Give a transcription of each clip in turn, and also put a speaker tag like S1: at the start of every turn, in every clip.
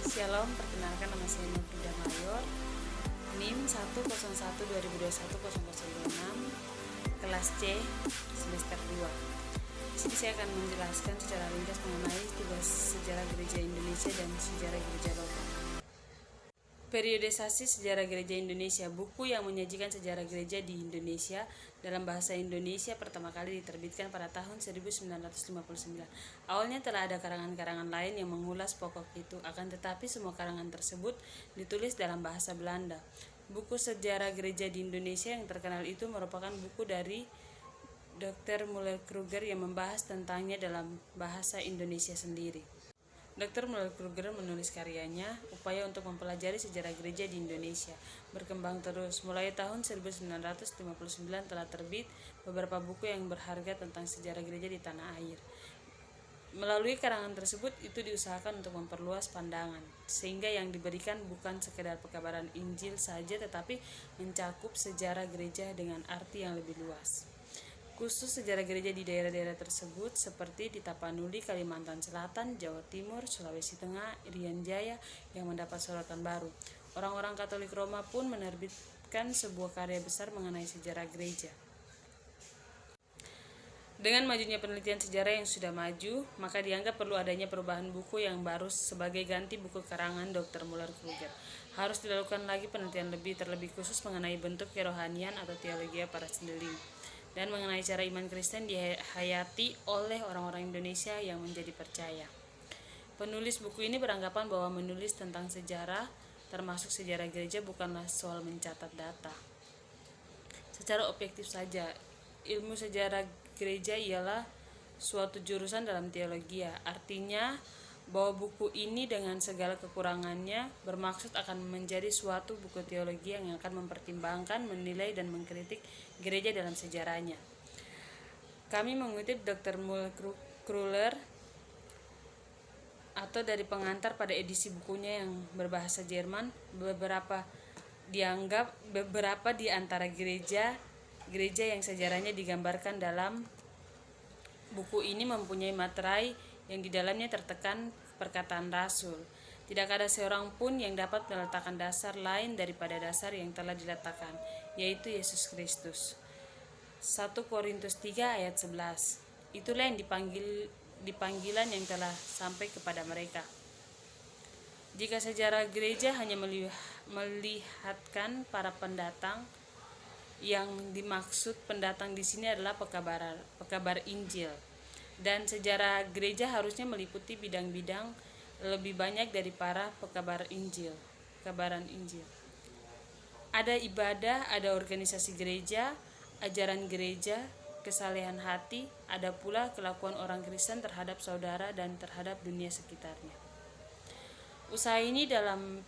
S1: Shalom, perkenalkan nama saya Nofrida Mayor, NIM 10120210026, kelas C, semester 2. Di sini saya akan menjelaskan secara ringkas mengenai tugas sejarah gereja Indonesia dan sejarah gereja lokal. Periodisasi sejarah gereja Indonesia, buku yang menyajikan sejarah gereja di Indonesia dalam bahasa Indonesia pertama kali diterbitkan pada tahun 1959. Awalnya telah ada karangan-karangan lain yang mengulas pokok itu, akan tetapi semua karangan tersebut ditulis dalam bahasa Belanda. Buku sejarah gereja di Indonesia yang terkenal itu merupakan buku dari Dr. Muller-Kruger yang membahas tentangnya dalam bahasa Indonesia sendiri. Dr. Muller-Kruger menulis karyanya, Upaya untuk Mempelajari Sejarah Gereja di Indonesia, berkembang terus. Mulai tahun 1959 telah terbit beberapa buku yang berharga tentang sejarah gereja di tanah air. Melalui karangan tersebut, itu diusahakan untuk memperluas pandangan, sehingga yang diberikan bukan sekedar pekabaran Injil saja, tetapi mencakup sejarah gereja dengan arti yang lebih luas. Khusus sejarah gereja di daerah-daerah tersebut seperti di Tapanuli, Kalimantan Selatan, Jawa Timur, Sulawesi Tengah, Irian Jaya yang mendapat sorotan baru. Orang-orang Katolik Roma pun menerbitkan sebuah karya besar mengenai sejarah gereja. Dengan majunya penelitian sejarah yang sudah maju, maka dianggap perlu adanya perubahan buku yang baru sebagai ganti buku karangan Dr. Muller-Kruger. Harus dilakukan lagi penelitian terlebih khusus mengenai bentuk kerohanian atau teologi para sendeling, dan mengenai cara iman Kristen dihayati oleh orang-orang Indonesia yang menjadi percaya. Penulis buku ini beranggapan bahwa menulis tentang sejarah, termasuk sejarah gereja, bukanlah soal mencatat data. Secara objektif saja, ilmu sejarah gereja ialah suatu jurusan dalam teologi. Artinya bahwa buku ini dengan segala kekurangannya bermaksud akan menjadi suatu buku teologi yang akan mempertimbangkan, menilai, dan mengkritik gereja dalam sejarahnya. Kami mengutip Dr. Muller-Kruger atau dari pengantar pada edisi bukunya yang berbahasa Jerman. Beberapa di antara gereja yang sejarahnya digambarkan dalam buku ini mempunyai materai yang di dalamnya tertekan perkataan Rasul. Tidak ada seorang pun yang dapat meletakkan dasar lain daripada dasar yang telah diletakkan, yaitu Yesus Kristus. 1 Korintus 3 ayat 11. Itulah yang dipanggilan yang telah sampai kepada mereka. Jika sejarah gereja hanya melihatkan para pendatang, yang dimaksud pendatang di sini adalah pekabar Injil. Dan sejarah gereja harusnya meliputi bidang-bidang lebih banyak dari para pekabaran Injil. Ada ibadah, ada organisasi gereja, ajaran gereja, kesalehan hati, ada pula kelakuan orang Kristen terhadap saudara dan terhadap dunia sekitarnya. Usaha ini dalam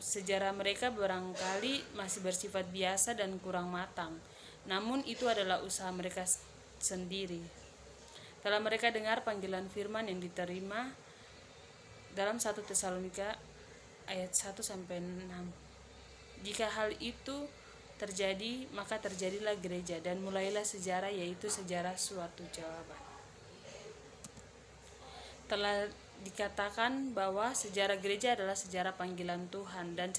S1: sejarah mereka barangkali masih bersifat biasa dan kurang matang, namun itu adalah usaha mereka sendiri. Telah mereka dengar panggilan firman yang diterima dalam 1 Tesalonika ayat 1-6. Jika hal itu terjadi, maka terjadilah gereja dan mulailah sejarah, yaitu sejarah suatu jawaban. Telah dikatakan bahwa sejarah gereja adalah sejarah panggilan Tuhan dan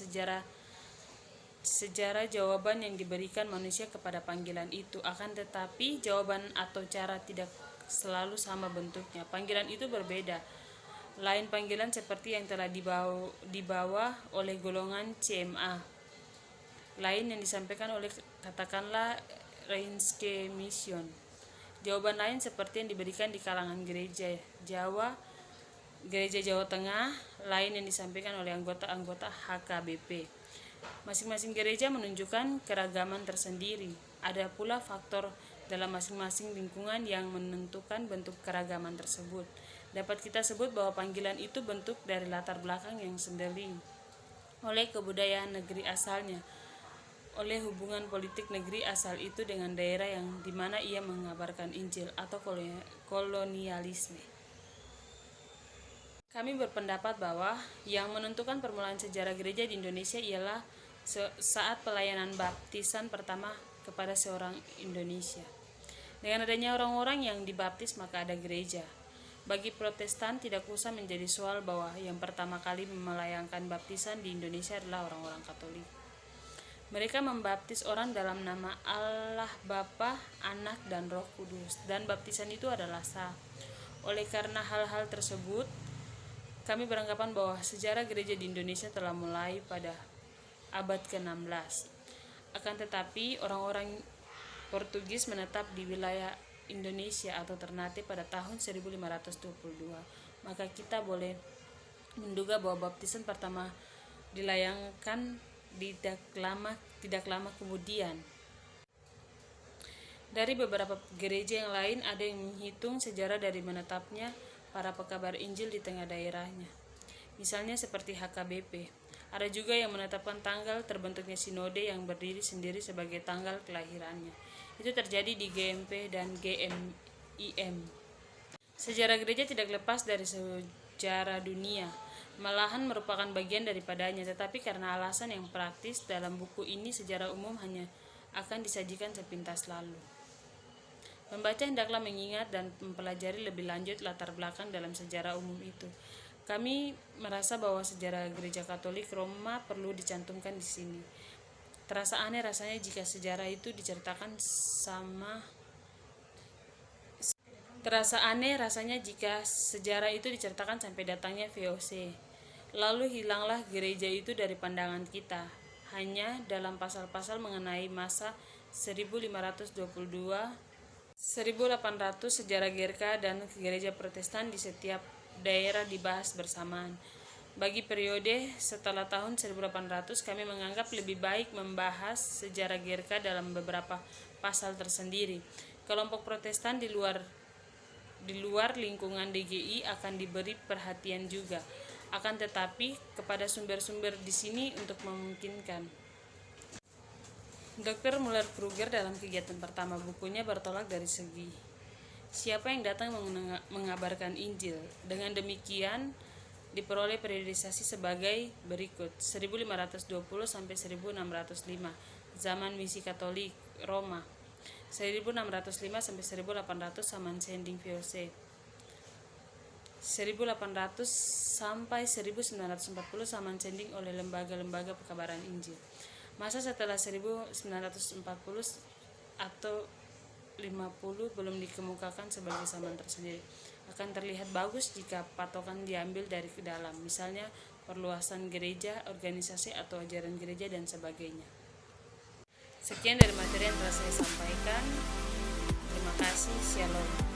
S1: sejarah jawaban yang diberikan manusia kepada panggilan itu. Akan tetapi jawaban atau cara tidak selalu sama bentuknya. Panggilan itu berbeda. Lain panggilan seperti yang telah dibawa oleh golongan CMA. Lain yang disampaikan oleh katakanlah Rheinische Mission. Jawaban lain seperti yang diberikan di kalangan gereja Jawa Tengah, lain yang disampaikan oleh anggota-anggota HKBP. Masing-masing gereja menunjukkan keragaman tersendiri. Ada pula faktor dalam masing-masing lingkungan yang menentukan bentuk keragaman tersebut. Dapat kita sebut bahwa panggilan itu bentuk dari latar belakang yang sendeling, oleh kebudayaan negeri asalnya, oleh hubungan politik negeri asal itu dengan daerah yang dimana ia mengabarkan Injil, atau kolonialisme. Kami berpendapat bahwa yang menentukan permulaan sejarah gereja di Indonesia ialah saat pelayanan baptisan pertama kepada seorang Indonesia. Dengan adanya orang-orang yang dibaptis, maka ada gereja. Bagi Protestan tidak usah menjadi soal bahwa yang pertama kali melayangkan baptisan di Indonesia adalah orang-orang Katolik. Mereka membaptis orang dalam nama Allah Bapa, Anak, dan Roh Kudus, dan baptisan itu adalah sah. Oleh karena hal-hal tersebut, kami beranggapan bahwa sejarah gereja di Indonesia telah mulai pada abad ke-16. Akan tetapi, orang-orang Portugis menetap di wilayah Indonesia atau Ternate pada tahun 1522. Maka kita boleh menduga bahwa baptisan pertama dilayangkan tidak lama kemudian. Dari beberapa gereja yang lain ada yang menghitung sejarah dari menetapnya para pekabar Injil di tengah daerahnya. Misalnya seperti HKBP. Ada juga yang menetapkan tanggal terbentuknya sinode yang berdiri sendiri sebagai tanggal kelahirannya. Itu terjadi di GMP dan GMIM. Sejarah gereja tidak lepas dari sejarah dunia, malahan merupakan bagian daripadanya, tetapi karena alasan yang praktis dalam buku ini sejarah umum hanya akan disajikan sepintas lalu. Pembaca hendaklah mengingat dan mempelajari lebih lanjut latar belakang dalam sejarah umum itu. Kami merasa bahwa sejarah Gereja Katolik Roma perlu dicantumkan di sini. Terasa aneh rasanya jika sejarah itu diceritakan sampai datangnya VOC. Lalu hilanglah gereja itu dari pandangan kita. Hanya dalam pasal-pasal mengenai masa 1800 sejarah GRK dan gereja Protestan di setiap daerah dibahas bersamaan. Bagi periode setelah tahun 1800, kami menganggap lebih baik membahas sejarah GRK dalam beberapa pasal tersendiri. Kelompok Protestan di luar lingkungan DGI akan diberi perhatian juga. Akan tetapi kepada sumber-sumber di sini untuk memungkinkan. Dr. Muller-Kruger dalam kegiatan pertama bukunya bertolak dari segi siapa yang datang mengabarkan Injil. Dengan demikian diperoleh periodisasi sebagai berikut: 1520 sampai 1605 zaman misi Katolik Roma, 1605 sampai 1800 zaman sending VOC, 1800 sampai 1940 zaman sending oleh lembaga-lembaga pekabaran Injil. Masa setelah 1940 atau 50 belum dikemukakan sebagai zaman tersendiri. Akan terlihat bagus jika patokan diambil dari ke dalam, misalnya perluasan gereja, organisasi atau ajaran gereja dan sebagainya. Sekian dari materi yang telah saya sampaikan. Terima kasih. Shalom.